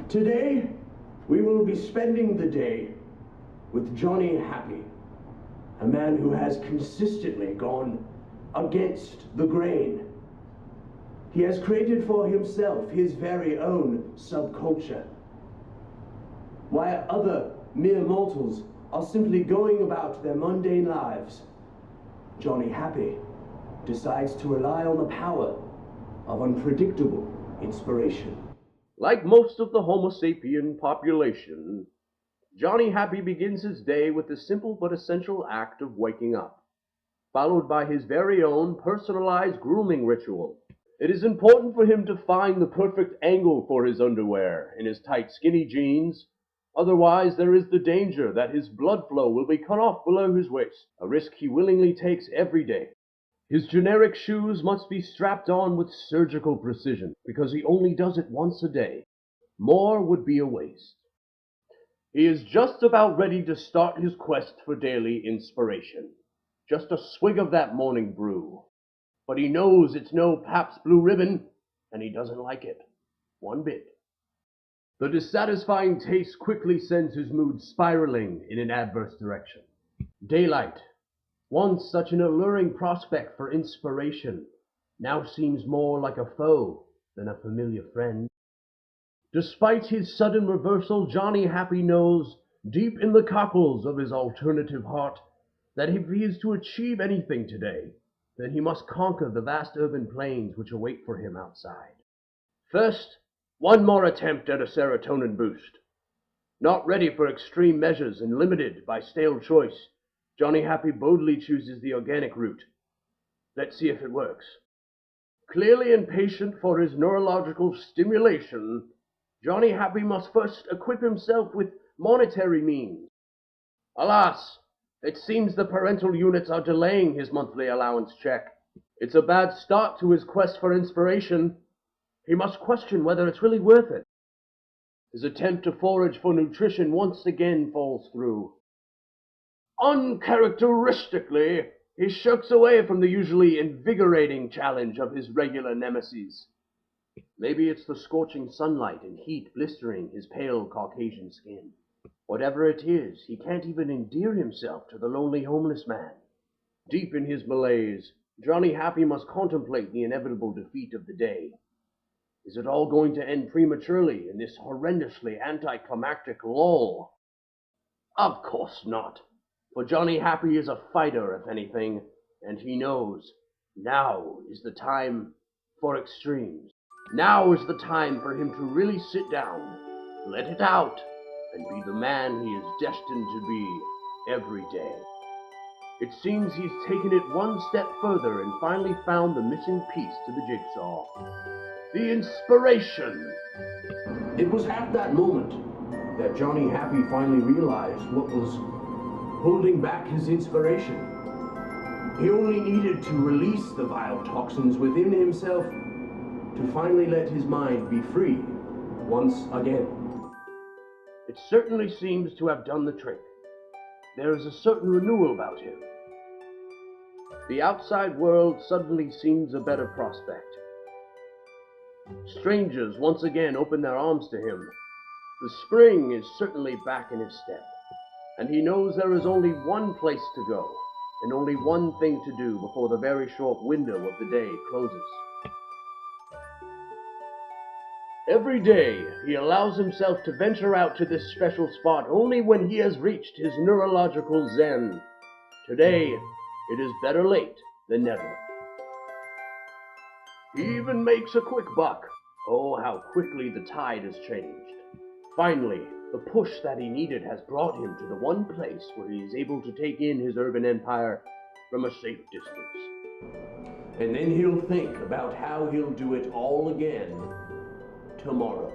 Today, we will be spending the day with Jonny Happy, a man who has consistently gone against the grain. He has created for himself his very own subculture, while other mere mortals are simply going about their mundane lives. Jonny Happy decides to rely on the power of unpredictable inspiration. Like most of the Homo sapien population, Jonny Happy begins his day with the simple but essential act of waking up, followed by his very own personalized grooming ritual. It is important for him to find the perfect angle for his underwear in his tight skinny jeans. Otherwise, there is the danger that his blood flow will be cut off below his waist, a risk he willingly takes every day. His generic shoes must be strapped on with surgical precision, because he only does it once a day. More would be a waste. He is just about ready to start his quest for daily inspiration. Just a swig of that morning brew. But he knows it's no Pabst Blue Ribbon, and he doesn't like it one bit. The dissatisfying taste quickly sends his mood spiraling in an adverse direction. Daylight, once such an alluring prospect for inspiration, now seems more like a foe than a familiar friend. Despite his sudden reversal, Jonny Happy knows, deep in the cockles of his alternative heart, that if he is to achieve anything today, then he must conquer the vast urban plains which await for him outside. First, one more attempt at a serotonin boost. Not ready for extreme measures and limited by stale choice, Jonny Happy boldly chooses the organic route. Let's see if it works. Clearly impatient for his neurological stimulation, Jonny Happy must first equip himself with monetary means. Alas, it seems the parental units are delaying his monthly allowance check. It's a bad start to his quest for inspiration. He must question whether it's really worth it. His attempt to forage for nutrition once again falls through. Uncharacteristically, he shirks away from the usually invigorating challenge of his regular nemesis. Maybe it's the scorching sunlight and heat blistering his pale Caucasian skin. Whatever it is, he can't even endear himself to the lonely homeless man. Deep in his malaise, Jonny Happy must contemplate the inevitable defeat of the day. Is it all going to end prematurely in this horrendously anticlimactic lull? Of course not, for Jonny Happy is a fighter, if anything, and he knows now is the time for extremes. Now is the time for him to really sit down, let it out, and be the man he is destined to be every day. It seems he's taken it one step further and finally found the missing piece to the jigsaw. The inspiration! It was at that moment that Jonny Happy finally realized what was holding back his inspiration. He only needed to release the vile toxins within himself to finally let his mind be free once again. It certainly seems to have done the trick. There is a certain renewal about him. The outside world suddenly seems a better prospect. Strangers once again open their arms to him. The spring is certainly back in his step, and he knows there is only one place to go, and only one thing to do before the very short window of the day closes. Every day, he allows himself to venture out to this special spot only when he has reached his neurological zen. Today, it is better late than never. He even makes a quick buck. Oh, how quickly the tide has changed. Finally, the push that he needed has brought him to the one place where he is able to take in his urban empire from a safe distance. And then he'll think about how he'll do it all again tomorrow.